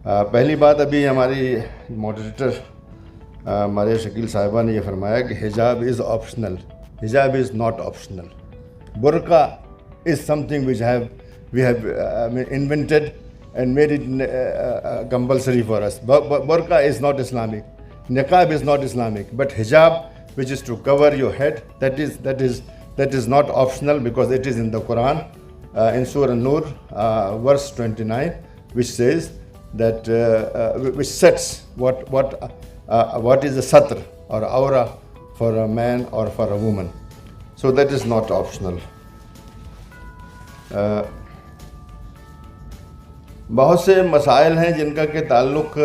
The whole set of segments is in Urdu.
پہلی بات، ابھی ہماری ماڈریٹر ماریہ شکیل صاحبہ نے یہ فرمایا کہ حجاب is optional. Hijab is not optional. Burqa is something which we have invented and made it compulsory for us. Burqa is not Islamic. Niqab is not Islamic. But hijab, which is to cover your head, that is not optional, because it is in the Quran, in Surah Nur, verse 29, which says that which sets what is a satr or aura for a man or for a woman. So that is not optional. بہت سے مسائل ہیں جن کا کہ تعلق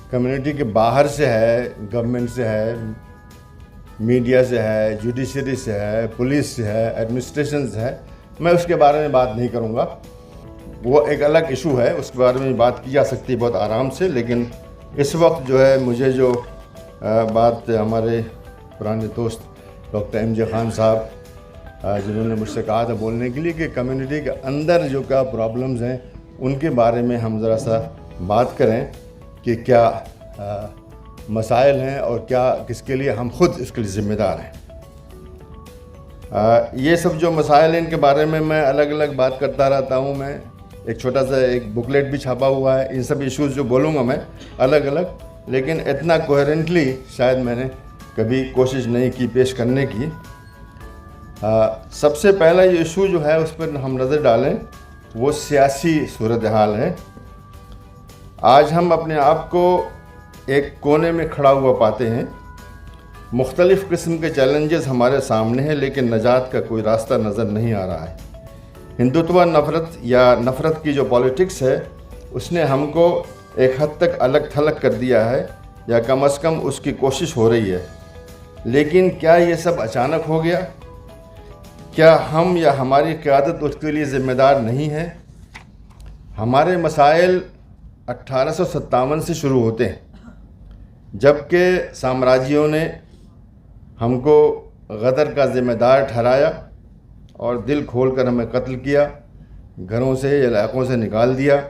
کمیونٹی کے باہر سے ہے، گورنمنٹ سے ہے، میڈیا سے ہے، جوڈیشری سے ہے، پولیس سے ہے، ایڈمنسٹریشن سے ہے. میں اس کے بارے میں بات نہیں کروں گا، وہ ایک الگ ایشو ہے، اس کے بارے میں بات کی جا سکتی ہے بہت آرام سے. لیکن اس وقت جو ہے مجھے جو بات ہمارے پرانے دوست ڈاکٹر ایم جے خان صاحب جنہوں نے مجھ سے کہا تھا بولنے کے لیے کہ کمیونٹی کے اندر جو کیا پرابلمز ہیں ان کے بارے میں ہم ذرا سا بات کریں کہ کیا مسائل ہیں اور کیا کس کے لیے ہم خود اس کے لیے ذمہ دار ہیں. یہ سب جو مسائل ہیں ان کے بارے میں الگ الگ بات کرتا رہتا ہوں. میں ایک چھوٹا سا ایک بکلیٹ بھی چھاپا ہوا ہے. ان سب ایشوز جو بولوں گا میں الگ الگ، لیکن اتنا کوہرنٹلی شاید میں نے کبھی کوشش نہیں کی پیش کرنے کی. سب سے پہلا یہ ایشو جو ہے اس پر ہم نظر ڈالیں، وہ سیاسی صورتحال ہے. آج ہم اپنے آپ کو ایک کونے میں کھڑا ہوا پاتے ہیں. مختلف قسم کے چیلنجز ہمارے سامنے ہیں، لیکن نجات کا کوئی راستہ نظر نہیں آ رہا ہے. ہندوتوا نفرت کی جو پالیٹکس ہے اس نے ہم کو ایک حد تک الگ تھلگ کر دیا ہے، یا کم از کم اس کی کوشش ہو رہی ہے. لیکن کیا یہ سب اچانک ہو گیا؟ کیا ہم یا ہماری قیادت اس کے لیے ذمہ دار نہیں ہے؟ ہمارے مسائل 1857 سے شروع ہوتے ہیں، جب کہ سامراجیوں نے ہم کو غدر کا ذمہ دار ٹھہرایا اور دل کھول کر ہمیں قتل کیا، گھروں سے علاقوں سے نکال دیا،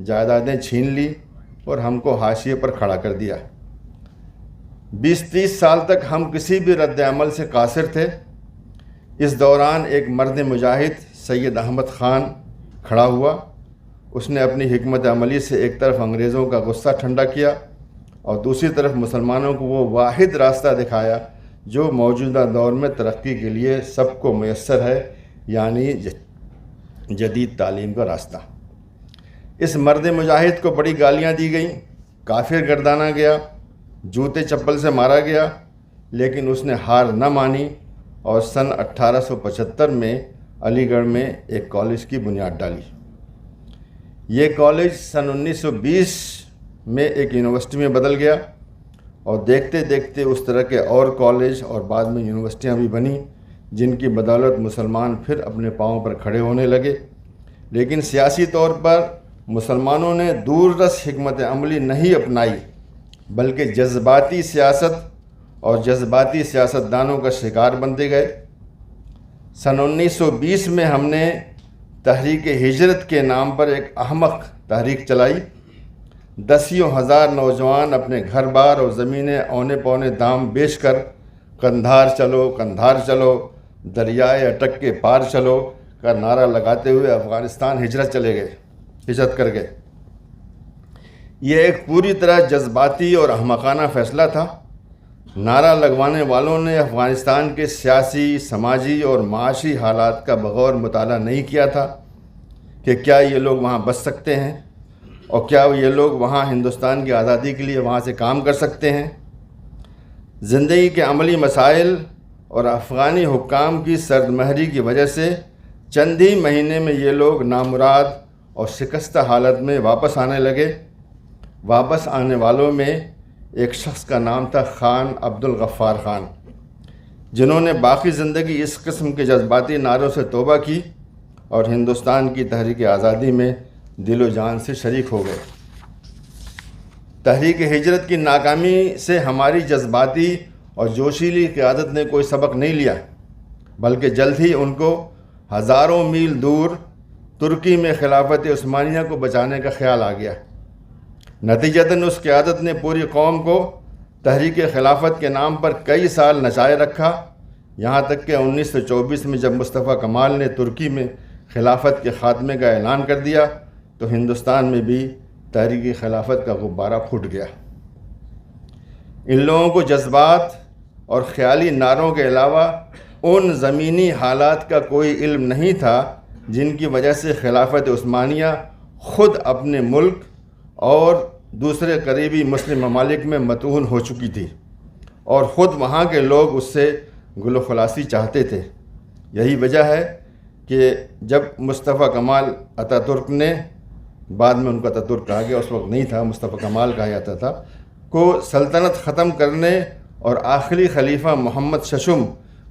جائیدادیں چھین لی اور ہم کو حاشیے پر کھڑا کر دیا. 20-30 سال تک ہم کسی بھی رد عمل سے قاصر تھے. اس دوران ایک مرد مجاہد سید احمد خان کھڑا ہوا. اس نے اپنی حکمت عملی سے ایک طرف انگریزوں کا غصہ ٹھنڈا کیا اور دوسری طرف مسلمانوں کو وہ واحد راستہ دکھایا جو موجودہ دور میں ترقی کے لیے سب کو میسر ہے، یعنی جدید تعلیم کا راستہ. اس مرد مجاہد کو بڑی گالیاں دی گئیں، کافر گردانا گیا، جوتے چپل سے مارا گیا، لیکن اس نے ہار نہ مانی اور سن 1875 میں علی گڑھ میں ایک کالج کی بنیاد ڈالی. یہ کالج سن 1920 میں ایک یونیورسٹی میں بدل گیا اور دیکھتے دیکھتے اس طرح کے اور کالج اور بعد میں یونیورسٹیاں بھی بنیں، جن کی بدولت مسلمان پھر اپنے پاؤں پر کھڑے ہونے لگے. لیکن سیاسی طور پر مسلمانوں نے دور رس حکمت عملی نہیں اپنائی، بلکہ جذباتی سیاست اور جذباتی سیاستدانوں کا شکار بنتے گئے. سن 1920 میں ہم نے تحریک ہجرت کے نام پر ایک احمق تحریک چلائی. 10 ہزار نوجوان اپنے گھر بار اور زمینیں اونے پونے دام بیچ کر قندھار چلو قندھار چلو، دریائے اٹک کے پار چلو کا نعرہ لگاتے ہوئے افغانستان ہجرت کر گئے. یہ ایک پوری طرح جذباتی اور احمقانہ فیصلہ تھا. نعرہ لگوانے والوں نے افغانستان کے سیاسی، سماجی اور معاشی حالات کا بغور مطالعہ نہیں کیا تھا کہ کیا یہ لوگ وہاں بچ سکتے ہیں اور کیا یہ لوگ وہاں ہندوستان کی آزادی کے لیے وہاں سے کام کر سکتے ہیں. زندگی کے عملی مسائل اور افغانی حکام کی سرد مہری کی وجہ سے چند ہی مہینے میں یہ لوگ نامراد اور شکستہ حالت میں واپس آنے لگے. واپس آنے والوں میں ایک شخص کا نام تھا خان عبدالغفار خان، جنہوں نے باقی زندگی اس قسم کے جذباتی نعروں سے توبہ کی اور ہندوستان کی تحریک آزادی میں دل و جان سے شریک ہو گئے. تحریک ہجرت کی ناکامی سے ہماری جذباتی اور جوشیلی قیادت نے کوئی سبق نہیں لیا، بلکہ جلد ہی ان کو ہزاروں میل دور ترکی میں خلافت عثمانیہ کو بچانے کا خیال آ گیا۔ نتیجتاً اس قیادت نے پوری قوم کو تحریک خلافت کے نام پر کئی سال نچائے رکھا، یہاں تک کہ 1924 میں جب مصطفیٰ کمال نے ترکی میں خلافت کے خاتمے کا اعلان کر دیا تو ہندوستان میں بھی تحریک خلافت کا غبارہ پھوٹ گیا۔ ان لوگوں کو جذبات اور خیالی نعروں کے علاوہ ان زمینی حالات کا کوئی علم نہیں تھا جن کی وجہ سے خلافت عثمانیہ خود اپنے ملک اور دوسرے قریبی مسلم ممالک میں متون ہو چکی تھی اور خود وہاں کے لوگ اس سے گل و خلاصی چاہتے تھے۔ یہی وجہ ہے کہ جب مصطفیٰ کمال اتاترک نے، بعد میں ان کو اتاترک کہا گیا، اس وقت نہیں تھا، مصطفیٰ کمال کہا جاتا تھا، کو سلطنت ختم کرنے اور آخری خلیفہ محمد ششم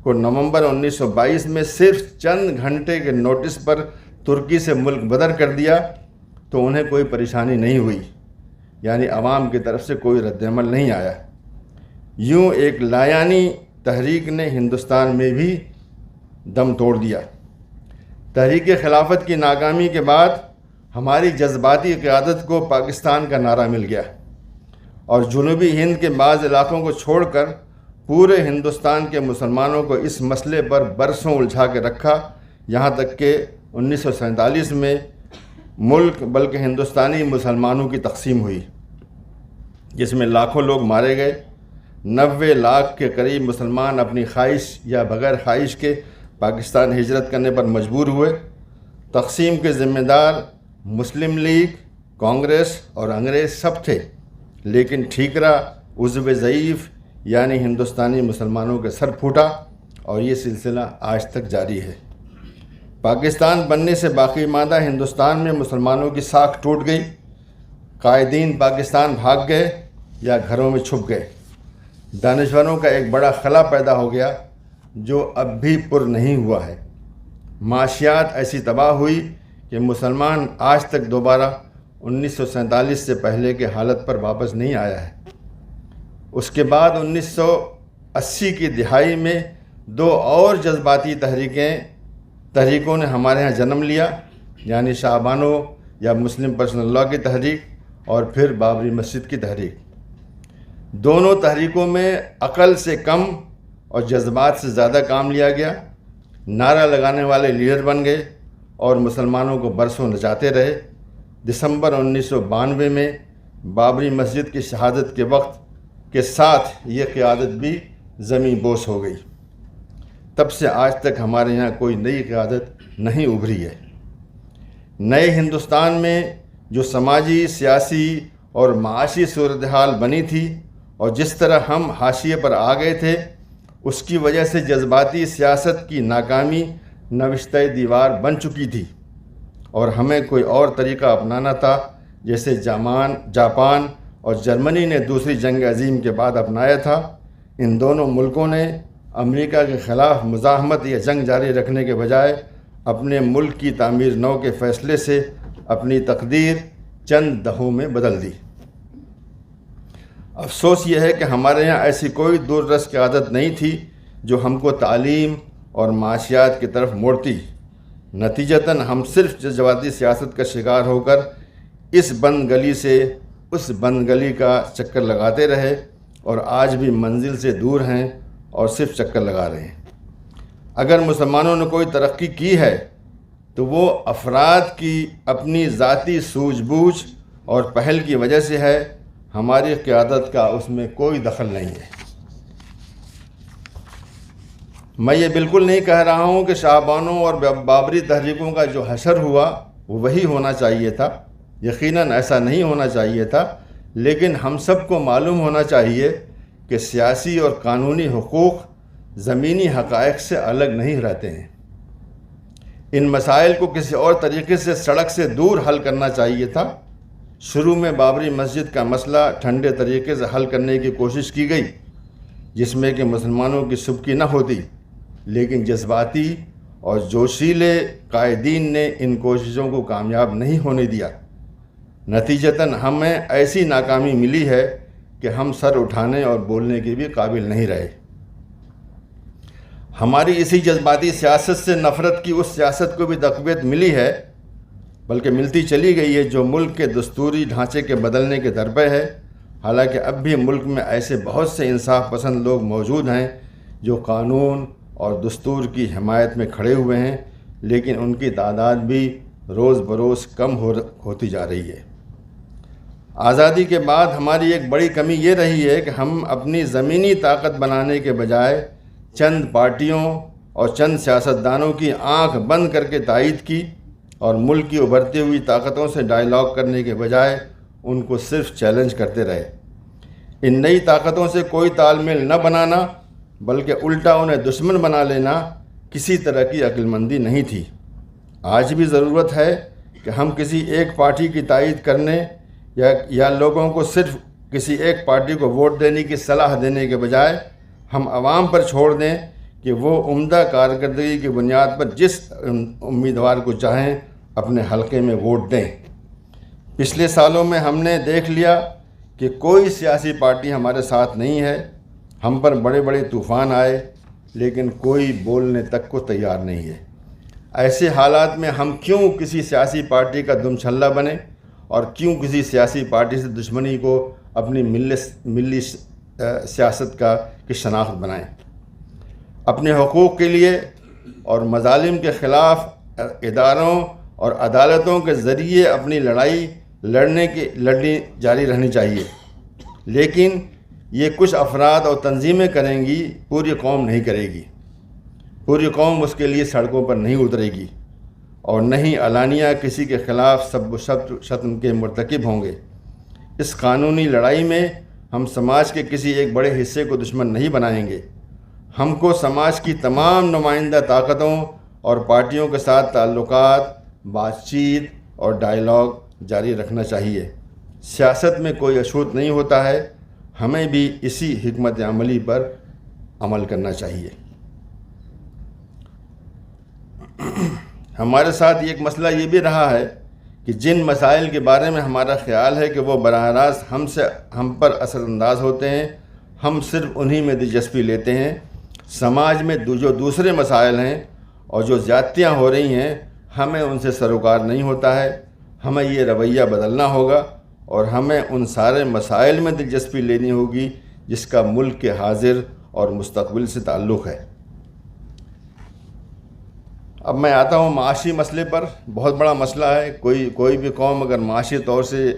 کو نومبر 1922 میں صرف چند گھنٹے کے نوٹس پر ترکی سے ملک بدر کر دیا تو انہیں کوئی پریشانی نہیں ہوئی، یعنی عوام کی طرف سے کوئی رد عمل نہیں آیا۔ یوں ایک لایانی تحریک نے ہندوستان میں بھی دم توڑ دیا۔ تحریک خلافت کی ناکامی کے بعد ہماری جذباتی قیادت کو پاکستان کا نعرہ مل گیا اور جنوبی ہند کے بعض علاقوں کو چھوڑ کر پورے ہندوستان کے مسلمانوں کو اس مسئلے پر برسوں الجھا کے رکھا، یہاں تک کہ 1947 میں ملک بلکہ ہندوستانی مسلمانوں کی تقسیم ہوئی، جس میں لاکھوں لوگ مارے گئے۔ 90 لاکھ کے قریب مسلمان اپنی خواہش یا بغیر خواہش کے پاکستان ہجرت کرنے پر مجبور ہوئے۔ تقسیم کے ذمہ دار مسلم لیگ، کانگریس اور انگریز سب تھے، لیکن ٹھیکرا عضو ضعیف یعنی ہندوستانی مسلمانوں کے سر پھوٹا اور یہ سلسلہ آج تک جاری ہے۔ پاکستان بننے سے باقی ماندہ ہندوستان میں مسلمانوں کی ساکھ ٹوٹ گئی، قائدین پاکستان بھاگ گئے یا گھروں میں چھپ گئے۔ دانشوروں کا ایک بڑا خلا پیدا ہو گیا جو اب بھی پر نہیں ہوا ہے۔ معاشیات ایسی تباہ ہوئی کہ مسلمان آج تک دوبارہ 1947 سے پہلے کے حالت پر واپس نہیں آیا ہے۔ اس کے بعد 1980 کی دہائی میں دو اور جذباتی تحریکوں نے ہمارے ہاں جنم لیا، یعنی شاہ بانو یا مسلم پرسنل لاء کی تحریک اور پھر بابری مسجد کی تحریک۔ دونوں تحریکوں میں عقل سے کم اور جذبات سے زیادہ کام لیا گیا۔ نعرہ لگانے والے لیڈر بن گئے اور مسلمانوں کو برسوں نچاتے رہے۔ دسمبر 1992 میں بابری مسجد کی شہادت کے وقت کے ساتھ یہ قیادت بھی زمیں بوس ہو گئی۔ تب سے آج تک ہمارے یہاں کوئی نئی قیادت نہیں ابھری ہے۔ نئے ہندوستان میں جو سماجی، سیاسی اور معاشی صورتحال بنی تھی اور جس طرح ہم حاشیے پر آ گئے تھے، اس کی وجہ سے جذباتی سیاست کی ناکامی نوشتہ دیوار بن چکی تھی اور ہمیں کوئی اور طریقہ اپنانا تھا، جیسے جاپان اور جرمنی نے دوسری جنگ عظیم کے بعد اپنایا تھا۔ ان دونوں ملکوں نے امریکہ کے خلاف مزاحمت یا جنگ جاری رکھنے کے بجائے اپنے ملک کی تعمیر نو کے فیصلے سے اپنی تقدیر چند دہوں میں بدل دی۔ افسوس یہ ہے کہ ہمارے یہاں ایسی کوئی دور رس قیادت نہیں تھی جو ہم کو تعلیم اور معاشیات کی طرف موڑتی۔ نتیجتاً ہم صرف جذباتی سیاست کا شکار ہو کر اس بند گلی سے اس بند گلی کا چکر لگاتے رہے اور آج بھی منزل سے دور ہیں اور صرف چکر لگا رہے ہیں۔ اگر مسلمانوں نے کوئی ترقی کی ہے تو وہ افراد کی اپنی ذاتی سوجھ بوجھ اور پہل کی وجہ سے ہے، ہماری قیادت کا اس میں کوئی دخل نہیں ہے۔ میں یہ بالکل نہیں کہہ رہا ہوں کہ شاہ بانو اور بابری تحریکوں کا جو حشر ہوا وہ وہی ہونا چاہیے تھا، یقیناً ایسا نہیں ہونا چاہیے تھا، لیکن ہم سب کو معلوم ہونا چاہیے کہ سیاسی اور قانونی حقوق زمینی حقائق سے الگ نہیں رہتے ہیں۔ ان مسائل کو کسی اور طریقے سے سڑک سے دور حل کرنا چاہیے تھا۔ شروع میں بابری مسجد کا مسئلہ ٹھنڈے طریقے سے حل کرنے کی کوشش کی گئی، جس میں کہ مسلمانوں کی سبکی نہ ہوتی، لیکن جذباتی اور جوشیلے قائدین نے ان کوششوں کو کامیاب نہیں ہونے دیا۔ نتیجتاً ہمیں ایسی ناکامی ملی ہے کہ ہم سر اٹھانے اور بولنے کے بھی قابل نہیں رہے۔ ہماری اسی جذباتی سیاست سے نفرت کی اس سیاست کو بھی تقویت ملی ہے بلکہ ملتی چلی گئی ہے، جو ملک کے دستوری ڈھانچے کے بدلنے کے در پہ ہے۔ حالانکہ اب بھی ملک میں ایسے بہت سے انصاف پسند لوگ موجود ہیں جو قانون اور دستور کی حمایت میں کھڑے ہوئے ہیں، لیکن ان کی تعداد بھی روز بروز کم ہوتی جا رہی ہے۔ آزادی کے بعد ہماری ایک بڑی کمی یہ رہی ہے کہ ہم اپنی زمینی طاقت بنانے کے بجائے چند پارٹیوں اور چند سیاستدانوں کی آنکھ بند کر کے تائید کی، اور ملک کی ابھرتی ہوئی طاقتوں سے ڈائیلاگ کرنے کے بجائے ان کو صرف چیلنج کرتے رہے۔ ان نئی طاقتوں سے کوئی تال میل نہ بنانا بلکہ الٹا انہیں دشمن بنا لینا کسی طرح کی عقل مندی نہیں تھی۔ آج بھی ضرورت ہے کہ ہم کسی ایک پارٹی کی تائید کرنے یا لوگوں کو صرف کسی ایک پارٹی کو ووٹ دینے کی صلاح دینے کے بجائے ہم عوام پر چھوڑ دیں کہ وہ عمدہ کارکردگی کی بنیاد پر جس امیدوار کو چاہیں اپنے حلقے میں ووٹ دیں۔ پچھلے سالوں میں ہم نے دیکھ لیا کہ کوئی سیاسی پارٹی ہمارے ساتھ نہیں ہے۔ ہم پر بڑے بڑے طوفان آئے لیکن کوئی بولنے تک کو تیار نہیں ہے۔ ایسے حالات میں ہم کیوں کسی سیاسی پارٹی کا دم چھلہ بنیں اور کیوں کسی سیاسی پارٹی سے دشمنی کو اپنی ملی سیاست کی شناخت بنائیں؟ اپنے حقوق کے لیے اور مظالم کے خلاف اداروں اور عدالتوں کے ذریعے اپنی لڑائی لڑنی جاری رہنی چاہیے، لیکن یہ کچھ افراد اور تنظیمیں کریں گی، پوری قوم نہیں کرے گی۔ پوری قوم اس کے لیے سڑکوں پر نہیں اترے گی اور نہ ہی علانیہ کسی کے خلاف سب و شتم کے مرتکب ہوں گے۔ اس قانونی لڑائی میں ہم سماج کے کسی ایک بڑے حصے کو دشمن نہیں بنائیں گے۔ ہم کو سماج کی تمام نمائندہ طاقتوں اور پارٹیوں کے ساتھ تعلقات، بات چیت اور ڈائیلاگ جاری رکھنا چاہیے۔ سیاست میں کوئی اشوت نہیں ہوتا ہے، ہمیں بھی اسی حکمت عملی پر عمل کرنا چاہیے۔ ہمارے ساتھ ایک مسئلہ یہ بھی رہا ہے کہ جن مسائل کے بارے میں ہمارا خیال ہے کہ وہ براہ راست ہم پر اثر انداز ہوتے ہیں، ہم صرف انہی میں دلچسپی لیتے ہیں۔ سماج میں جو دوسرے مسائل ہیں اور جو زیادتیاں ہو رہی ہیں، ہمیں ان سے سروکار نہیں ہوتا ہے۔ ہمیں یہ رویہ بدلنا ہوگا اور ہمیں ان سارے مسائل میں دلچسپی لینی ہوگی جس کا ملک کے حاضر اور مستقبل سے تعلق ہے۔ اب میں آتا ہوں معاشی مسئلے پر۔ بہت بڑا مسئلہ ہے۔ کوئی بھی قوم اگر معاشی طور سے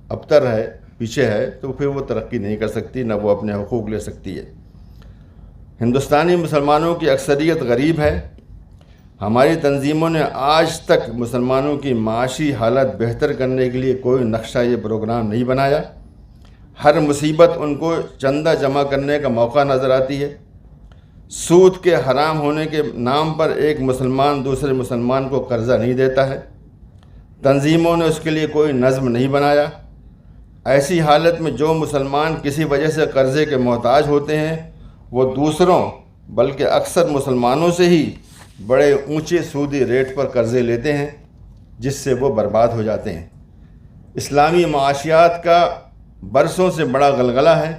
ابتر ہے، پیچھے ہے، تو پھر وہ ترقی نہیں کر سکتی، نہ وہ اپنے حقوق لے سکتی ہے۔ ہندوستانی مسلمانوں کی اکثریت غریب ہے۔ ہماری تنظیموں نے آج تک مسلمانوں کی معاشی حالت بہتر کرنے کے لیے کوئی نقشہ یہ پروگرام نہیں بنایا۔ ہر مصیبت ان کو چندہ جمع کرنے کا موقع نظر آتی ہے۔ سود کے حرام ہونے کے نام پر ایک مسلمان دوسرے مسلمان کو قرضہ نہیں دیتا ہے۔ تنظیموں نے اس کے لیے کوئی نظم نہیں بنایا۔ ایسی حالت میں جو مسلمان کسی وجہ سے قرضے کے محتاج ہوتے ہیں، وہ دوسروں بلکہ اکثر مسلمانوں سے ہی بڑے اونچے سودی ریٹ پر قرضے لیتے ہیں، جس سے وہ برباد ہو جاتے ہیں۔ اسلامی معاشیات کا برسوں سے بڑا غلغلہ ہے،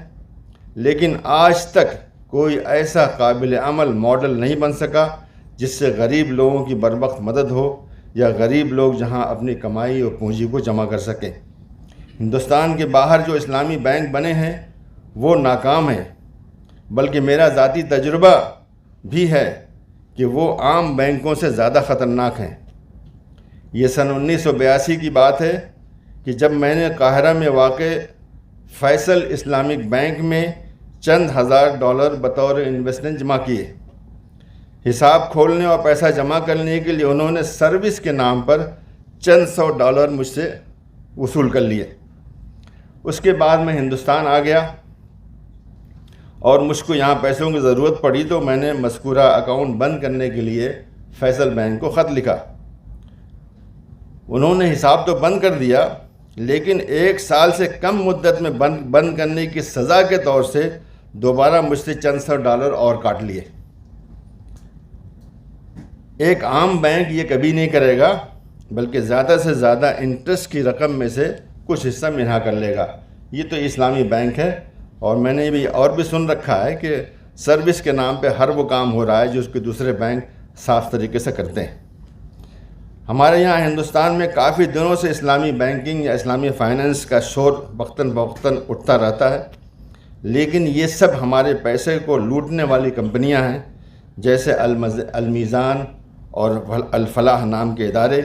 لیکن آج تک کوئی ایسا قابل عمل ماڈل نہیں بن سکا جس سے غریب لوگوں کی بروقت مدد ہو یا غریب لوگ جہاں اپنی کمائی اور پونجی کو جمع کر سکیں۔ ہندوستان کے باہر جو اسلامی بینک بنے ہیں وہ ناکام ہیں، بلکہ میرا ذاتی تجربہ بھی ہے کہ وہ عام بینکوں سے زیادہ خطرناک ہیں۔ یہ سن 1982 کی بات ہے کہ جب میں نے قاہرہ میں واقع فیصل اسلامک بینک میں چند $1000 بطور انویسٹمنٹ جمع کیے۔ حساب کھولنے اور پیسہ جمع کرنے کے لیے انہوں نے سروس کے نام پر چند $100 مجھ سے وصول کر لیے۔ اس کے بعد میں ہندوستان آ گیا اور مجھ کو یہاں پیسوں کی ضرورت پڑی تو میں نے مذکورہ اکاؤنٹ بند کرنے کے لیے فیصل بینک کو خط لکھا۔ انہوں نے حساب تو بند کر دیا، لیکن 1 سال سے کم مدت میں بند کرنے کی سزا کے طور سے دوبارہ مجھ سے چند $100 اور کاٹ لیے۔ ایک عام بینک یہ کبھی نہیں کرے گا، بلکہ زیادہ سے زیادہ انٹرسٹ کی رقم میں سے کچھ حصہ منہا کر لے گا۔ یہ تو اسلامی بینک ہے، اور میں نے بھی سن رکھا ہے کہ سروس کے نام پہ ہر وہ کام ہو رہا ہے جو اس کے دوسرے بینک صاف طریقے سے کرتے ہیں۔ ہمارے یہاں ہندوستان میں کافی دنوں سے اسلامی بینکنگ یا اسلامی فائننس کا شور وقتاً فوقتاً اٹھتا رہتا ہے، لیکن یہ سب ہمارے پیسے کو لوٹنے والی کمپنیاں ہیں، جیسے المیزان اور الفلاح نام کے ادارے،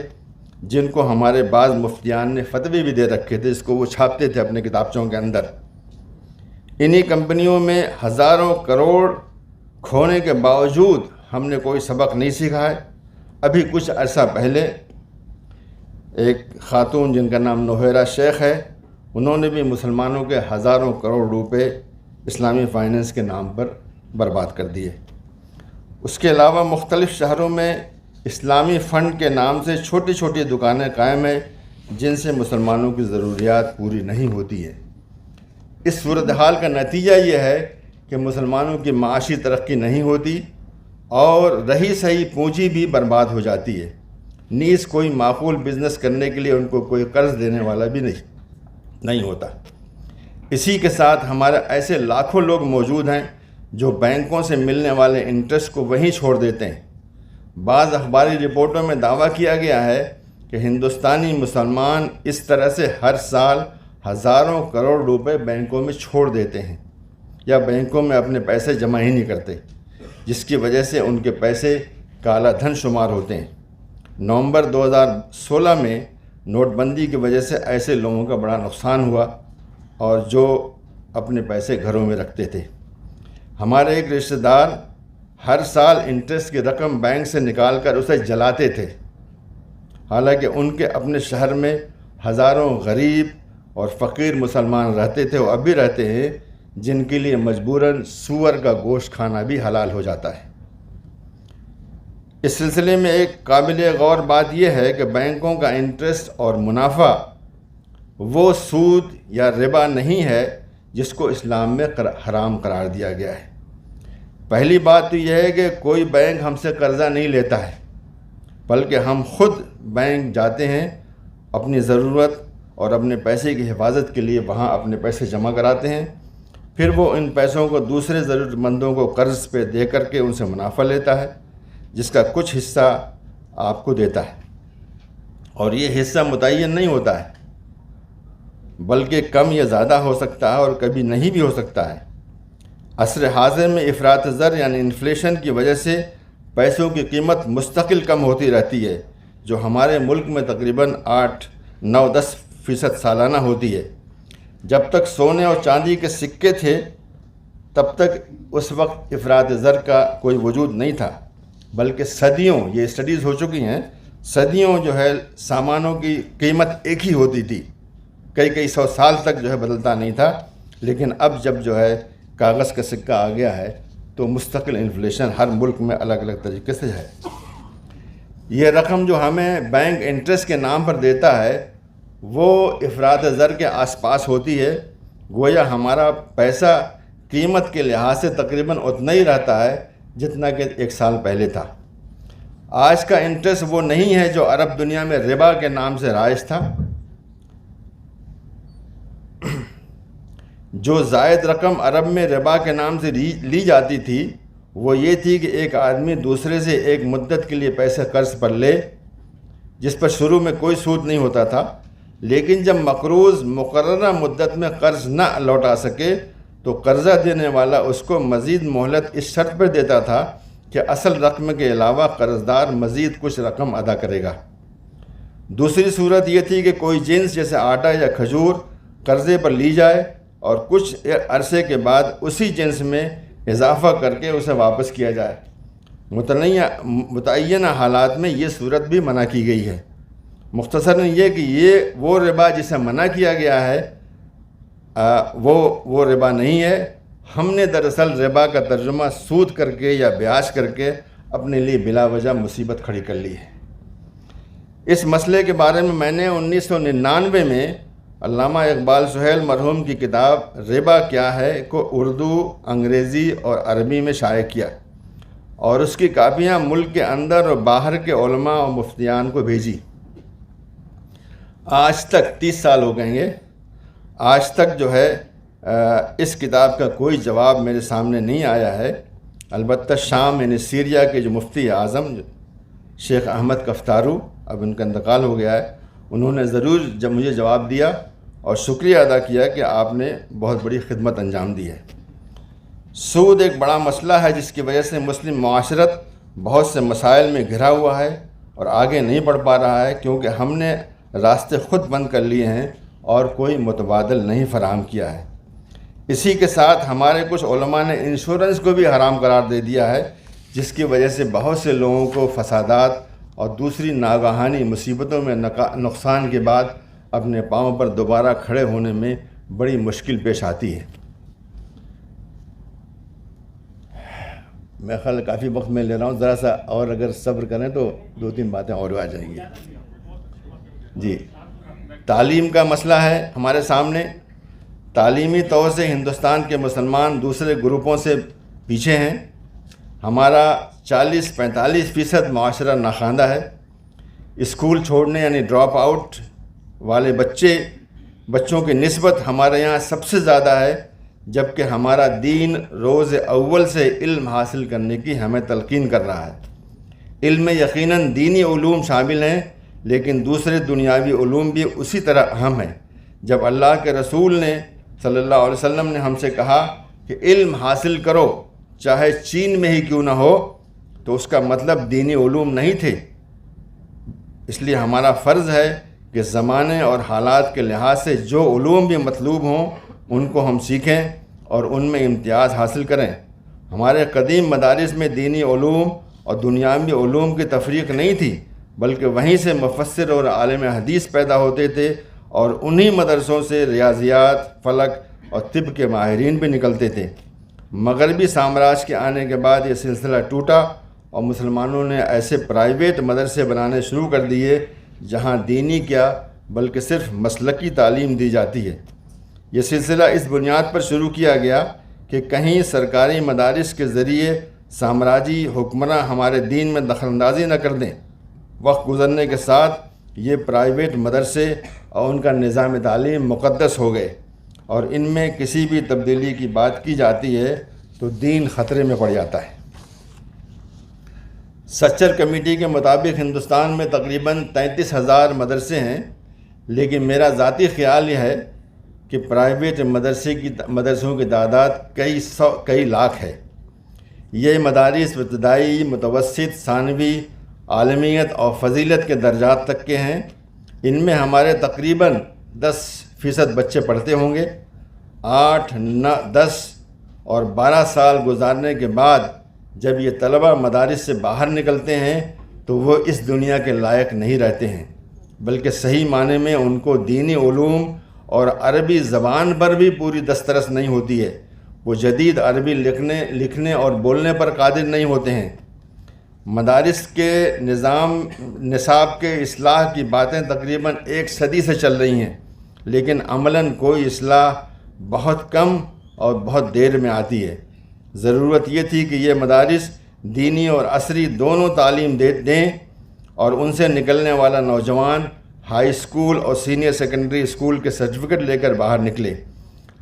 جن کو ہمارے بعض مفتیان نے فتوی بھی دے رکھے تھے، اس کو وہ چھاپتے تھے اپنے کتابچوں کے اندر۔ انہی کمپنیوں میں ہزاروں کروڑ کھونے کے باوجود ہم نے کوئی سبق نہیں سیکھا ہے۔ ابھی کچھ عرصہ پہلے ایک خاتون جن کا نام نوہیرہ شیخ ہے، انہوں نے بھی مسلمانوں کے ہزاروں کروڑ روپے اسلامی فائننس کے نام پر برباد کر دیے۔ اس کے علاوہ مختلف شہروں میں اسلامی فنڈ کے نام سے چھوٹی چھوٹی دکانیں قائم ہیں، جن سے مسلمانوں کی ضروریات پوری نہیں ہوتی ہیں۔ اس صورتحال کا نتیجہ یہ ہے کہ مسلمانوں کی معاشی ترقی نہیں ہوتی اور رہی صحیح پونجی بھی برباد ہو جاتی ہے، نیز کوئی معقول بزنس کرنے کے لیے ان کو کوئی قرض دینے والا بھی نہیں ہوتا۔ اسی کے ساتھ ہمارے ایسے لاکھوں لوگ موجود ہیں جو بینکوں سے ملنے والے انٹرسٹ کو وہیں چھوڑ دیتے ہیں۔ بعض اخباری رپورٹوں میں دعویٰ کیا گیا ہے کہ ہندوستانی مسلمان اس طرح سے ہر سال ہزاروں کروڑ روپے بینکوں میں چھوڑ دیتے ہیں یا بینکوں میں اپنے پیسے جمع ہی نہیں کرتے، جس کی وجہ سے ان کے پیسے کالا دھن شمار ہوتے ہیں۔ نومبر 2016 میں نوٹ بندی کی وجہ سے ایسے لوگوں کا بڑا نقصان ہوا اور جو اپنے پیسے گھروں میں رکھتے تھے۔ ہمارے ایک رشتہ دار ہر سال انٹرسٹ کی رقم بینک سے نکال کر اسے جلاتے تھے، حالانکہ ان کے اپنے شہر میں ہزاروں غریب اور فقیر مسلمان رہتے تھے اور اب بھی رہتے ہیں، جن کے لیے مجبوراً سور کا گوشت کھانا بھی حلال ہو جاتا ہے۔ اس سلسلے میں ایک قابل غور بات یہ ہے کہ بینکوں کا انٹرسٹ اور منافع وہ سود یا ربا نہیں ہے جس کو اسلام میں حرام قرار دیا گیا ہے۔ پہلی بات تو یہ ہے کہ کوئی بینک ہم سے قرضہ نہیں لیتا ہے، بلکہ ہم خود بینک جاتے ہیں، اپنی ضرورت اور اپنے پیسے کی حفاظت کے لیے وہاں اپنے پیسے جمع کراتے ہیں، پھر وہ ان پیسوں کو دوسرے ضرورت مندوں کو قرض پہ دے کر کے ان سے منافع لیتا ہے، جس کا کچھ حصہ آپ کو دیتا ہے، اور یہ حصہ متعین نہیں ہوتا ہے، بلکہ کم یا زیادہ ہو سکتا ہے اور کبھی نہیں بھی ہو سکتا ہے۔ عصر حاضر میں افراط زر یعنی انفلیشن کی وجہ سے پیسوں کی قیمت مستقل کم ہوتی رہتی ہے، جو ہمارے ملک میں تقریباً 8-9-10% سالانہ ہوتی ہے۔ جب تک سونے اور چاندی کے سکے تھے تب تک اس وقت افراط زر کا کوئی وجود نہیں تھا، بلکہ صدیوں، یہ اسٹڈیز ہو چکی ہیں، صدیوں جو ہے سامانوں کی قیمت ایک ہی ہوتی تھی، کئی 100 سال تک جو ہے بدلتا نہیں تھا۔ لیکن اب جب جو ہے کاغذ کا سکہ آ گیا ہے تو مستقل انفلیشن ہر ملک میں الگ الگ طریقے سے ہے۔ یہ رقم جو ہمیں بینک انٹرسٹ کے نام پر دیتا ہے وہ افراط زر کے آس پاس ہوتی ہے، گویا ہمارا پیسہ قیمت کے لحاظ سے تقریباً اتنا ہی رہتا ہے جتنا کہ 1 سال پہلے تھا۔ آج کا انٹرسٹ وہ نہیں ہے جو عرب دنیا میں ربا کے نام سے رائج تھا۔ جو زائد رقم عرب میں ربا کے نام سے لی جاتی تھی وہ یہ تھی کہ ایک آدمی دوسرے سے ایک مدت کے لیے پیسے قرض پر لے، جس پر شروع میں کوئی سود نہیں ہوتا تھا، لیکن جب مقروض مقررہ مدت میں قرض نہ لوٹا سکے تو قرضہ دینے والا اس کو مزید مہلت اس شرط پر دیتا تھا کہ اصل رقم کے علاوہ قرضدار مزید کچھ رقم ادا کرے گا۔ دوسری صورت یہ تھی کہ کوئی جنس جیسے آٹا یا کھجور قرضے پر لی جائے اور کچھ عرصے کے بعد اسی جنس میں اضافہ کر کے اسے واپس کیا جائے۔ متعینہ حالات میں یہ صورت بھی منع کی گئی ہے۔ مختصراً یہ کہ یہ وہ ربا جسے منع کیا گیا ہے وہ ربا نہیں ہے۔ ہم نے دراصل ربا کا ترجمہ سود کر کے یا بیاج کر کے اپنے لیے بلا وجہ مصیبت کھڑی کر لی ہے۔ اس مسئلے کے بارے میں نے 1999 میں علامہ اقبال سہیل مرحوم کی کتاب ربا کیا ہے کو اردو، انگریزی اور عربی میں شائع کیا اور اس کی کاپیاں ملک کے اندر اور باہر کے علماء اور مفتیان کو بھیجی۔ آج تک 30 سال ہو گئے ہیں، آج تک جو ہے اس کتاب کا کوئی جواب میرے سامنے نہیں آیا ہے۔ البتہ شام یعنی سیریا کے جو مفتی اعظم شیخ احمد کفتارو اب ان کا انتقال ہو گیا ہے، انہوں نے ضرور جب مجھے جواب دیا اور شکریہ ادا کیا کہ آپ نے بہت بڑی خدمت انجام دی ہے۔ سود ایک بڑا مسئلہ ہے جس کی وجہ سے مسلم معاشرت بہت سے مسائل میں گھرا ہوا ہے اور آگے نہیں بڑھ پا رہا ہے، کیونکہ ہم نے راستے خود بند کر لیے ہیں اور کوئی متبادل نہیں فراہم کیا ہے۔ اسی کے ساتھ ہمارے کچھ علماء نے انشورنس کو بھی حرام قرار دے دیا ہے، جس کی وجہ سے بہت سے لوگوں کو فسادات اور دوسری ناگہانی مصیبتوں میں نقصان کے بعد اپنے پاؤں پر دوبارہ کھڑے ہونے میں بڑی مشکل پیش آتی ہے۔ میں خیال کافی وقت میں لے رہا ہوں، ذرا سا اور اگر صبر کریں تو 2-3 باتیں اور آ جائیں گی۔ جی، تعلیم کا مسئلہ ہے ہمارے سامنے۔ تعلیمی طور سے ہندوستان کے مسلمان دوسرے گروپوں سے پیچھے ہیں۔ ہمارا 40-45% معاشرہ ناخواندہ ہے۔ اسکول چھوڑنے یعنی ڈراپ آؤٹ والے بچوں کی نسبت ہمارے یہاں سب سے زیادہ ہے، جبکہ ہمارا دین روز اول سے علم حاصل کرنے کی ہمیں تلقین کر رہا ہے۔ علم میں یقیناً دینی علوم شامل ہیں، لیکن دوسرے دنیاوی علوم بھی اسی طرح اہم ہیں۔ جب اللہ کے رسول نے صلی اللہ علیہ وسلم نے ہم سے کہا کہ علم حاصل کرو چاہے چین میں ہی کیوں نہ ہو، تو اس کا مطلب دینی علوم نہیں تھے۔ اس لیے ہمارا فرض ہے کہ زمانے اور حالات کے لحاظ سے جو علوم بھی مطلوب ہوں ان کو ہم سیکھیں اور ان میں امتیاز حاصل کریں۔ ہمارے قدیم مدارس میں دینی علوم اور دنیاوی علوم کی تفریق نہیں تھی، بلکہ وہیں سے مفسر اور عالم حدیث پیدا ہوتے تھے، اور انہی مدرسوں سے ریاضیات، فلک اور طب کے ماہرین بھی نکلتے تھے۔ مغربی سامراج کے آنے کے بعد یہ سلسلہ ٹوٹا اور مسلمانوں نے ایسے پرائیویٹ مدرسے بنانے شروع کر دیے جہاں دینی کیا بلکہ صرف مسلکی تعلیم دی جاتی ہے۔ یہ سلسلہ اس بنیاد پر شروع کیا گیا کہ کہیں سرکاری مدارس کے ذریعے سامراجی حکمراں ہمارے دین میں دخل اندازی نہ کر دیں۔ وقت گزرنے کے ساتھ یہ پرائیویٹ مدرسے اور ان کا نظام تعلیم مقدس ہو گئے، اور ان میں کسی بھی تبدیلی کی بات کی جاتی ہے تو دین خطرے میں پڑ جاتا ہے۔ سچر کمیٹی کے مطابق ہندوستان میں تقریباً 33,000 مدرسے ہیں، لیکن میرا ذاتی خیال یہ ہے کہ پرائیویٹ مدرسوں کی تعداد کئی لاکھ ہے۔ یہ مدارس ابتدائی، متوسط، ثانوی، عالمیت اور فضیلت کے درجات تک کے ہیں۔ ان میں ہمارے تقریباً 10% بچے پڑھتے ہوں گے۔ 8، 10 اور 12 سال گزارنے کے بعد جب یہ طلبہ مدارس سے باہر نکلتے ہیں تو وہ اس دنیا کے لائق نہیں رہتے ہیں، بلکہ صحیح معنی میں ان کو دینی علوم اور عربی زبان پر بھی پوری دسترس نہیں ہوتی ہے۔ وہ جدید عربی لکھنے اور بولنے پر قادر نہیں ہوتے ہیں۔ مدارس کے نصاب کے اصلاح کی باتیں تقریباً 1 صدی سے چل رہی ہیں، لیکن عملاً کوئی اصلاح بہت کم اور بہت دیر میں آتی ہے۔ ضرورت یہ تھی کہ یہ مدارس دینی اور عصری دونوں تعلیم دیں اور ان سے نکلنے والا نوجوان ہائی اسکول اور سینئر سیکنڈری اسکول کے سرٹیفکیٹ لے کر باہر نکلے،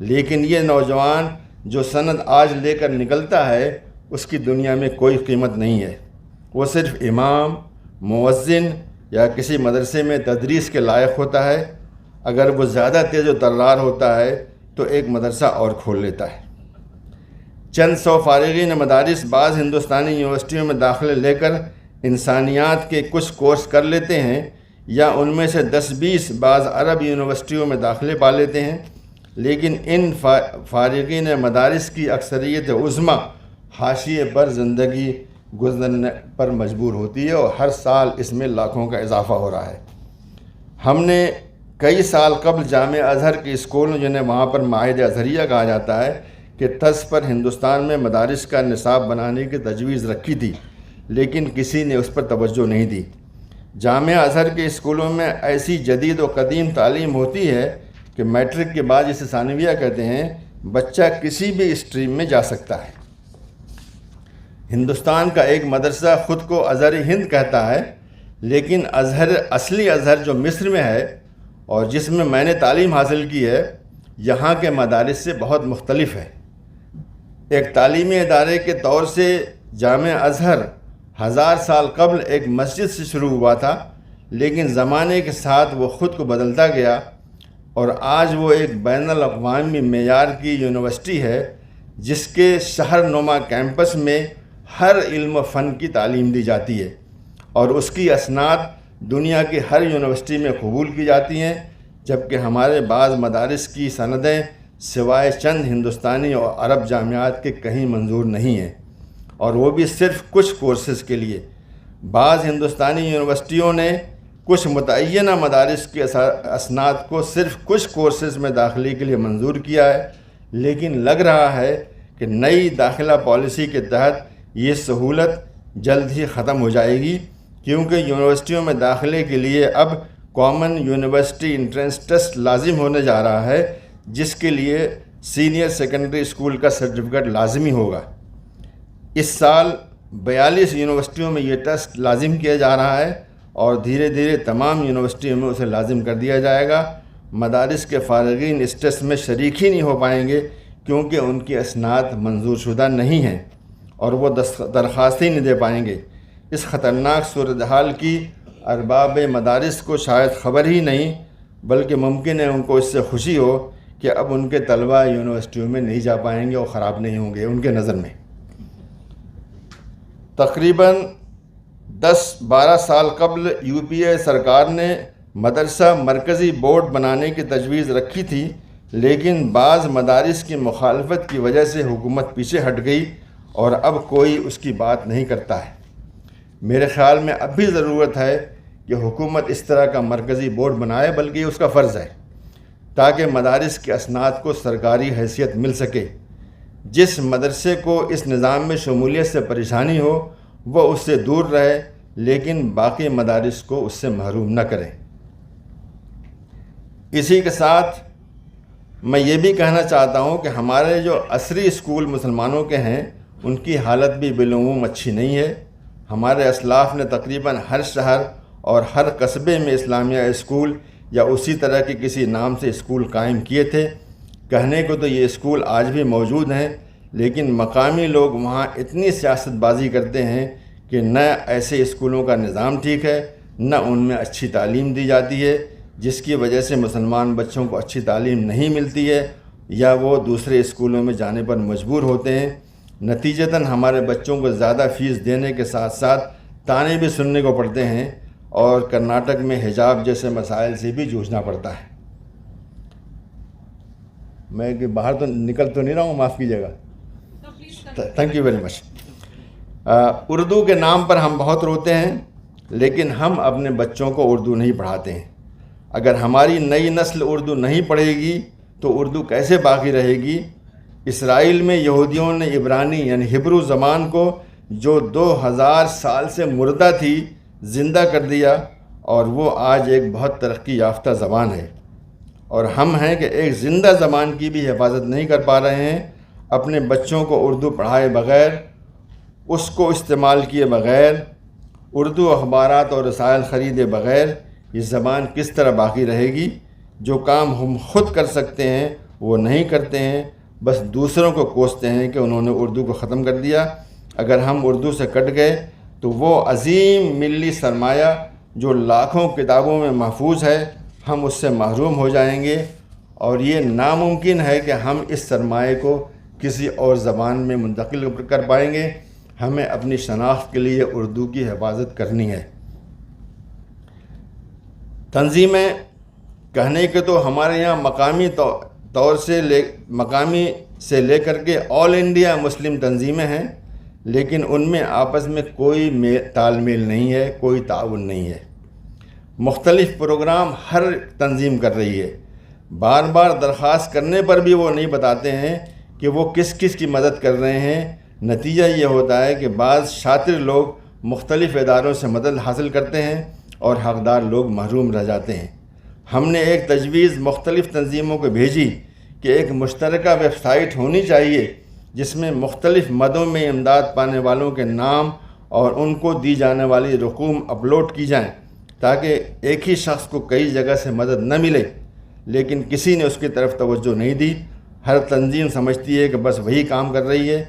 لیکن یہ نوجوان جو سند آج لے کر نکلتا ہے اس کی دنیا میں کوئی قیمت نہیں ہے۔ وہ صرف امام، مؤذن یا کسی مدرسے میں تدریس کے لائق ہوتا ہے۔ اگر وہ زیادہ تیز و ترار ہوتا ہے تو ایک مدرسہ اور کھول لیتا ہے۔ چند 100 فارغین مدارس بعض ہندوستانی یونیورسٹیوں میں داخلے لے کر انسانیات کے کچھ کورس کر لیتے ہیں، یا ان میں سے 10-20 بعض عرب یونیورسٹیوں میں داخلے پا لیتے ہیں، لیکن ان فارغین مدارس کی اکثریت عظمیٰ حاشیے پر زندگی گزرنے پر مجبور ہوتی ہے، اور ہر سال اس میں لاکھوں کا اضافہ ہو رہا ہے۔ ہم نے کئی سال قبل جامعہ ازہر کے اسکول، جنہیں وہاں پر معاہد ازہریہ کہا جاتا ہے، کہ طرز پر ہندوستان میں مدارس کا نصاب بنانے کی تجویز رکھی تھی، لیکن کسی نے اس پر توجہ نہیں دی۔ جامعہ ازہر کے اسکولوں میں ایسی جدید و قدیم تعلیم ہوتی ہے کہ میٹرک کے بعد جسے ثانویہ کہتے ہیں، بچہ کسی بھی اسٹریم میں جا سکتا ہے۔ ہندوستان کا ایک مدرسہ خود کو ازہر ہند کہتا ہے، لیکن اصلی ازہر جو مصر میں ہے اور جس میں میں نے تعلیم حاصل کی ہے، یہاں کے مدارس سے بہت مختلف ہے۔ ایک تعلیمی ادارے کے طور سے جامعہ ازہر 1000 سال قبل ایک مسجد سے شروع ہوا تھا، لیکن زمانے کے ساتھ وہ خود کو بدلتا گیا اور آج وہ ایک بین الاقوامی معیار کی یونیورسٹی ہے جس کے شہر نما کیمپس میں ہر علم و فن کی تعلیم دی جاتی ہے اور اس کی اسناد دنیا کی ہر یونیورسٹی میں قبول کی جاتی ہیں، جبکہ ہمارے بعض مدارس کی سندیں سوائے چند ہندوستانی اور عرب جامعات کے کہیں منظور نہیں ہیں، اور وہ بھی صرف کچھ کورسز کے لیے۔ بعض ہندوستانی یونیورسٹیوں نے کچھ متعینہ مدارس کے اسناد کو صرف کچھ کورسز میں داخلے کے لیے منظور کیا ہے، لیکن لگ رہا ہے کہ نئی داخلہ پالیسی کے تحت یہ سہولت جلد ہی ختم ہو جائے گی، کیونکہ یونیورسٹیوں میں داخلے کے لیے اب کامن یونیورسٹی انٹرنس ٹیسٹ لازم ہونے جا رہا ہے، جس کے لیے سینئر سیکنڈری اسکول کا سرٹیفکیٹ لازمی ہوگا۔ اس سال 42 یونیورسٹیوں میں یہ ٹیسٹ لازم کیا جا رہا ہے اور دھیرے دھیرے تمام یونیورسٹیوں میں اسے لازم کر دیا جائے گا۔ مدارس کے فارغین اس ٹیسٹ میں شریک ہی نہیں ہو پائیں گے کیونکہ ان کی اسناد منظور شدہ نہیں ہیں اور وہ درخواست ہی نہیں دے پائیں گے۔ اس خطرناک صورتحال کی ارباب مدارس کو شاید خبر ہی نہیں، بلکہ ممکن ہے ان کو اس سے خوشی ہو کہ اب ان کے طلبہ یونیورسٹیوں میں نہیں جا پائیں گے اور خراب نہیں ہوں گے ان کے نظر میں۔ تقریباً 10-12 سال قبل یو پی اے سرکار نے مدرسہ مرکزی بورڈ بنانے کی تجویز رکھی تھی، لیکن بعض مدارس کی مخالفت کی وجہ سے حکومت پیچھے ہٹ گئی اور اب کوئی اس کی بات نہیں کرتا ہے۔ میرے خیال میں اب بھی ضرورت ہے کہ حکومت اس طرح کا مرکزی بورڈ بنائے، بلکہ یہ اس کا فرض ہے، تاکہ مدارس کے اسناد کو سرکاری حیثیت مل سکے۔ جس مدرسے کو اس نظام میں شمولیت سے پریشانی ہو وہ اس سے دور رہے، لیکن باقی مدارس کو اس سے محروم نہ کرے۔ اسی کے ساتھ میں یہ بھی کہنا چاہتا ہوں کہ ہمارے جو عصری اسکول مسلمانوں کے ہیں ان کی حالت بھی بالعموم اچھی نہیں ہے۔ ہمارے اسلاف نے تقریباً ہر شہر اور ہر قصبے میں اسلامیہ اسکول یا اسی طرح کے کسی نام سے اسکول قائم کیے تھے۔ کہنے کو تو یہ اسکول آج بھی موجود ہیں، لیکن مقامی لوگ وہاں اتنی سیاست بازی کرتے ہیں کہ نہ ایسے اسکولوں کا نظام ٹھیک ہے، نہ ان میں اچھی تعلیم دی جاتی ہے، جس کی وجہ سے مسلمان بچوں کو اچھی تعلیم نہیں ملتی ہے یا وہ دوسرے اسکولوں میں جانے پر مجبور ہوتے ہیں۔ نتیجتاً ہمارے بچوں کو زیادہ فیس دینے کے ساتھ ساتھ طعنے بھی سننے کو پڑتے ہیں اور کرناٹک میں حجاب جیسے مسائل سے بھی جوجھنا پڑتا ہے۔ میں کہ باہر تو نکل تو نہیں رہا ہوں، معاف کیجیے گا۔ Thank you very much. Urdu کے نام پر ہم بہت روتے ہیں، لیکن ہم اپنے بچوں کو اردو نہیں پڑھاتے ہیں۔ اگر ہماری نئی نسل اردو نہیں پڑھے گی تو اردو کیسے باقی رہے گی؟ اسرائیل میں یہودیوں نے عبرانی یعنی ہبرو زبان کو جو 2000 سال سے مردہ تھی زندہ کر دیا، اور وہ آج ایک بہت ترقی یافتہ زبان ہے، اور ہم ہیں کہ ایک زندہ زبان کی بھی حفاظت نہیں کر پا رہے ہیں۔ اپنے بچوں کو اردو پڑھائے بغیر، اس کو استعمال کیے بغیر، اردو اخبارات اور رسائل خریدے بغیر یہ زبان کس طرح باقی رہے گی؟ جو کام ہم خود کر سکتے ہیں وہ نہیں کرتے ہیں، بس دوسروں کو کوستے ہیں کہ انہوں نے اردو کو ختم کر دیا۔ اگر ہم اردو سے کٹ گئے تو وہ عظیم ملی سرمایہ جو لاکھوں کتابوں میں محفوظ ہے، ہم اس سے محروم ہو جائیں گے، اور یہ ناممکن ہے کہ ہم اس سرمایہ کو کسی اور زبان میں منتقل کر پائیں گے۔ ہمیں اپنی شناخت کے لیے اردو کی حفاظت کرنی ہے۔ تنظیمیں کہنے کے تو ہمارے یہاں مقامی سے لے کر کے آل انڈیا مسلم تنظیمیں ہیں، لیکن ان میں آپس میں کوئی تال میل نہیں ہے، کوئی تعاون نہیں ہے۔ مختلف پروگرام ہر تنظیم کر رہی ہے، بار بار درخواست کرنے پر بھی وہ نہیں بتاتے ہیں کہ وہ کس کس کی مدد کر رہے ہیں۔ نتیجہ یہ ہوتا ہے کہ بعض شاطر لوگ مختلف اداروں سے مدد حاصل کرتے ہیں اور حقدار لوگ محروم رہ جاتے ہیں۔ ہم نے ایک تجویز مختلف تنظیموں کو بھیجی کہ ایک مشترکہ ویب سائٹ ہونی چاہیے جس میں مختلف مدوں میں امداد پانے والوں کے نام اور ان کو دی جانے والی رقوم اپلوڈ کی جائیں، تاکہ ایک ہی شخص کو کئی جگہ سے مدد نہ ملے، لیکن کسی نے اس کی طرف توجہ نہیں دی۔ ہر تنظیم سمجھتی ہے کہ بس وہی کام کر رہی ہے۔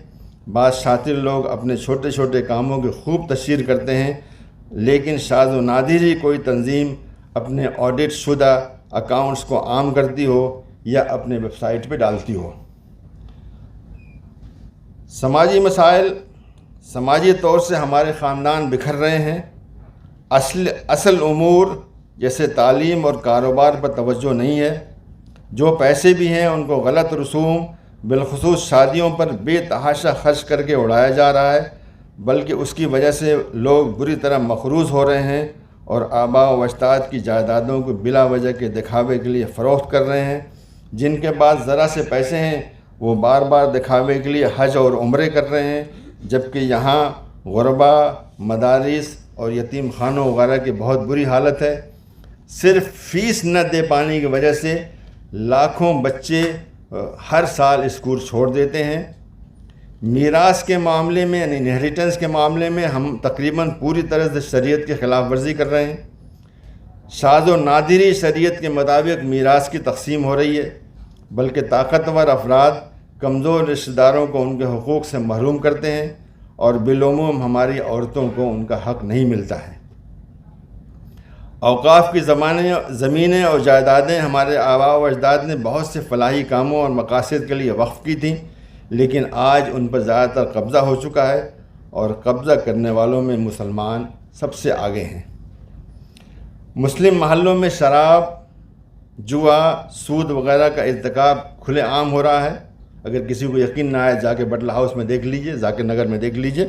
بعض شاطر لوگ اپنے چھوٹے چھوٹے کاموں کی خوب تشہیر کرتے ہیں، لیکن شاذ و نادر ہی کوئی تنظیم اپنے آڈٹ شدہ اکاؤنٹس کو عام کرتی ہو یا اپنے ویب سائٹ پہ ڈالتی ہو۔ سماجی مسائل، سماجی طور سے ہمارے خاندان بکھر رہے ہیں۔ اصل امور جیسے تعلیم اور کاروبار پر توجہ نہیں ہے۔ جو پیسے بھی ہیں ان کو غلط رسوم، بالخصوص شادیوں پر بے تحاشا خرچ کر کے اڑایا جا رہا ہے، بلکہ اس کی وجہ سے لوگ بری طرح مقروض ہو رہے ہیں اور آباء و اجداد کی جائیدادوں کو بلا وجہ کے دکھاوے کے لیے فروخت کر رہے ہیں۔ جن کے پاس ذرا سے پیسے ہیں وہ بار بار دکھاوے کے لیے حج اور عمرے کر رہے ہیں، جبکہ یہاں غربا، مدارس اور یتیم خانوں وغیرہ کی بہت بری حالت ہے۔ صرف فیس نہ دے پانے کی وجہ سے لاکھوں بچے ہر سال اسکول چھوڑ دیتے ہیں۔ میراث کے معاملے میں یعنی انہیریٹنس کے معاملے میں ہم تقریباً پوری طرح سے شریعت کی خلاف ورزی کر رہے ہیں۔ شاذ و نادری شریعت کے مطابق میراث کی تقسیم ہو رہی ہے، بلکہ طاقتور افراد کمزور رشتہ داروں کو ان کے حقوق سے محروم کرتے ہیں اور بالعموم ہماری عورتوں کو ان کا حق نہیں ملتا ہے۔ اوقاف کی زمینیں اور جائیدادیں ہمارے آباء و اجداد نے بہت سے فلاحی کاموں اور مقاصد کے لیے وقف کی تھیں، لیکن آج ان پر زیادہ تر قبضہ ہو چکا ہے اور قبضہ کرنے والوں میں مسلمان سب سے آگے ہیں۔ مسلم محلوں میں شراب، جوا، سود وغیرہ کا ارتکاب کھلے عام ہو رہا ہے۔ اگر کسی کو یقین نہ آئے جا کے بٹلہ ہاؤس میں دیکھ لیجئے، ذاکر نگر میں دیکھ لیجئے،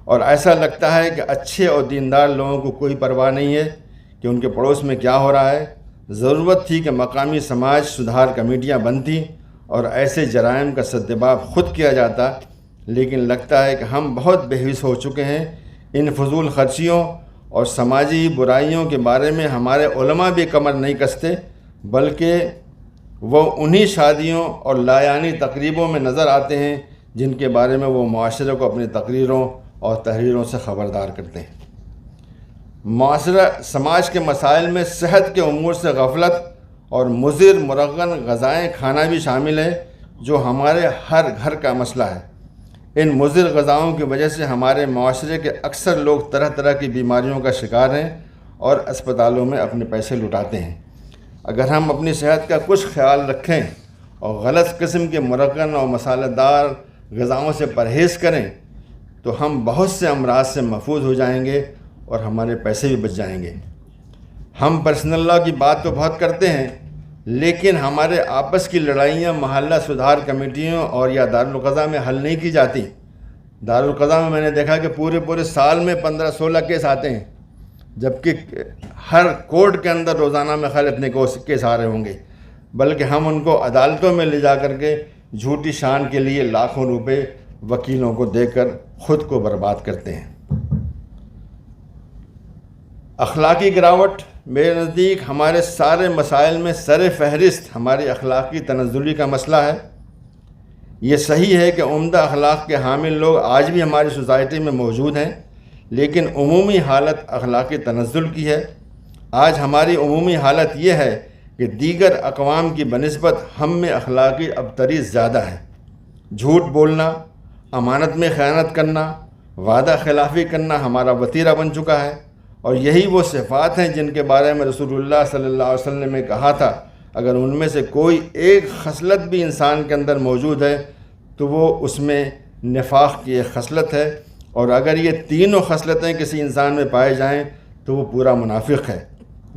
اور ایسا لگتا ہے کہ اچھے اور دیندار لوگوں کو کوئی پرواہ نہیں ہے کہ ان کے پڑوس میں کیا ہو رہا ہے۔ ضرورت تھی کہ مقامی سماج سدھار کمیٹیاں بنتی اور ایسے جرائم کا سدباب خود کیا جاتا، لیکن لگتا ہے کہ ہم بہت بےحوث ہو چکے ہیں۔ ان فضول خرچیوں اور سماجی برائیوں کے بارے میں ہمارے علماء بھی کمر نہیں کستے، بلکہ وہ انہی شادیوں اور لایانی تقریبوں میں نظر آتے ہیں جن کے بارے میں وہ معاشرے کو اپنی تقریروں اور تحریروں سے خبردار کرتے ہیں۔ معاشرہ سماج کے مسائل میں صحت کے امور سے غفلت اور مضر مرغن غذائیں کھانا بھی شامل ہے، جو ہمارے ہر گھر کا مسئلہ ہے۔ ان مضر غذاؤں کی وجہ سے ہمارے معاشرے کے اکثر لوگ طرح طرح کی بیماریوں کا شکار ہیں اور اسپتالوں میں اپنے پیسے لٹاتے ہیں۔ اگر ہم اپنی صحت کا کچھ خیال رکھیں اور غلط قسم کے مرغن اور مسالہ دار غذاؤں سے پرہیز کریں تو ہم بہت سے امراض سے محفوظ ہو جائیں گے اور ہمارے پیسے بھی بچ جائیں گے۔ ہم پرسنل لاء کی بات تو بہت کرتے ہیں، لیکن ہمارے آپس کی لڑائیاں محلہ سدھار کمیٹیوں اور یا دارالقضاء میں حل نہیں کی جاتی۔ دارالقضاء میں نے دیکھا کہ پورے سال میں 15-16 کیس آتے ہیں، جبکہ ہر کورٹ کے اندر روزانہ میں خیر اتنے کیس آ رہے ہوں گے، بلکہ ہم ان کو عدالتوں میں لے جا کر کے جھوٹی شان کے لیے لاکھوں روپے وکیلوں کو دے کر خود کو برباد کرتے ہیں۔ اخلاقی گراوٹ میرے نزدیک ہمارے سارے مسائل میں سر فہرست ہماری اخلاقی تنزلی کا مسئلہ ہے۔ یہ صحیح ہے کہ عمدہ اخلاق کے حامل لوگ آج بھی ہماری سوسائٹی میں موجود ہیں، لیکن عمومی حالت اخلاقی تنزل کی ہے۔ آج ہماری عمومی حالت یہ ہے کہ دیگر اقوام کی بنسبت ہم میں اخلاقی ابتری زیادہ ہے۔ جھوٹ بولنا، امانت میں خیانت کرنا، وعدہ خلافی کرنا ہمارا وتیرہ بن چکا ہے، اور یہی وہ صفات ہیں جن کے بارے میں رسول اللہ صلی اللہ علیہ وسلم نے کہا تھا اگر ان میں سے کوئی ایک خصلت بھی انسان کے اندر موجود ہے تو وہ اس میں نفاق کی ایک خصلت ہے، اور اگر یہ تینوں خصلتیں کسی انسان میں پائے جائیں تو وہ پورا منافق ہے۔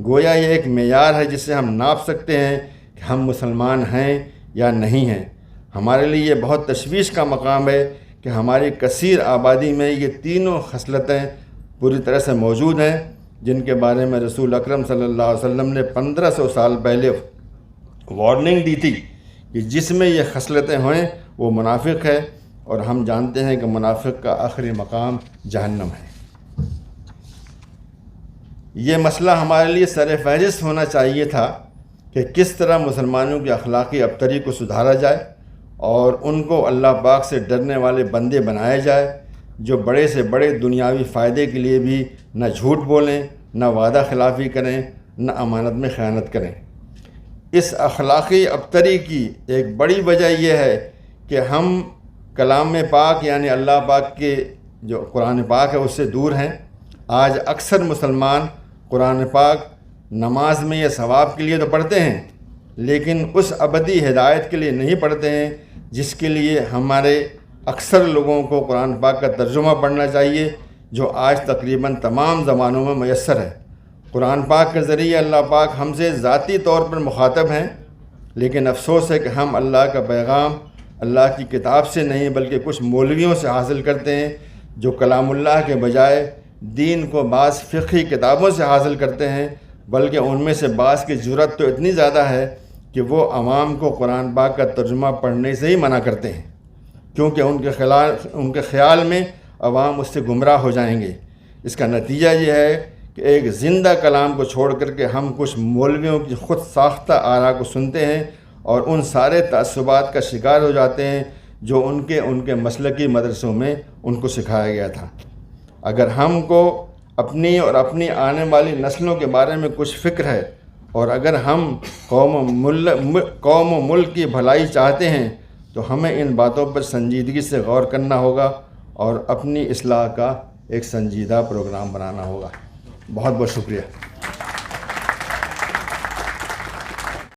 گویا یہ ایک معیار ہے جس سے ہم ناپ سکتے ہیں کہ ہم مسلمان ہیں یا نہیں ہیں۔ ہمارے لیے یہ بہت تشویش کا مقام ہے کہ ہماری کثیر آبادی میں یہ تینوں خصلتیں پوری طرح سے موجود ہیں، جن کے بارے میں رسول اکرم صلی اللہ علیہ وسلم نے 1500 سال پہلے وارننگ دی تھی کہ جس میں یہ خصلتیں ہوئیں وہ منافق ہے، اور ہم جانتے ہیں کہ منافق کا آخری مقام جہنم ہے۔ یہ مسئلہ ہمارے لیے سر فہرست ہونا چاہیے تھا کہ کس طرح مسلمانوں کی اخلاقی ابتری کو سدھارا جائے اور ان کو اللہ پاک سے ڈرنے والے بندے بنایا جائے، جو بڑے سے بڑے دنیاوی فائدے کے لیے بھی نہ جھوٹ بولیں، نہ وعدہ خلافی کریں، نہ امانت میں خیانت کریں۔ اس اخلاقی ابتری کی ایک بڑی وجہ یہ ہے کہ ہم کلام پاک یعنی اللہ پاک کے جو قرآن پاک ہے اس سے دور ہیں۔ آج اکثر مسلمان قرآن پاک نماز میں یا ثواب کے لیے تو پڑھتے ہیں، لیکن اس ابدی ہدایت کے لیے نہیں پڑھتے ہیں جس کے لیے ہمارے اکثر لوگوں کو قرآن پاک کا ترجمہ پڑھنا چاہیے، جو آج تقریباً تمام زبانوں میں میسر ہے۔ قرآن پاک کے ذریعے اللہ پاک ہم سے ذاتی طور پر مخاطب ہیں، لیکن افسوس ہے کہ ہم اللہ کا پیغام اللہ کی کتاب سے نہیں بلکہ کچھ مولویوں سے حاصل کرتے ہیں، جو کلام اللہ کے بجائے دین کو بعض فقہی کتابوں سے حاصل کرتے ہیں، بلکہ ان میں سے بعض کی جرات تو اتنی زیادہ ہے کہ وہ عوام کو قرآن پاک کا ترجمہ پڑھنے سے ہی منع کرتے ہیں، کیونکہ ان کے خیال میں عوام اس سے گمراہ ہو جائیں گے۔ اس کا نتیجہ یہ ہے کہ ایک زندہ کلام کو چھوڑ کر کے ہم کچھ مولویوں کی خود ساختہ آراء کو سنتے ہیں اور ان سارے تعصبات کا شکار ہو جاتے ہیں جو ان کے مسلکی مدرسوں میں ان کو سکھایا گیا تھا۔ اگر ہم کو اپنی اور اپنی آنے والی نسلوں کے بارے میں کچھ فکر ہے، اور اگر ہم قوم و ملک کی بھلائی چاہتے ہیں، تو ہمیں ان باتوں پر سنجیدگی سے غور کرنا ہوگا اور اپنی اصلاح کا ایک سنجیدہ پروگرام بنانا ہوگا۔ بہت بہت شکریہ۔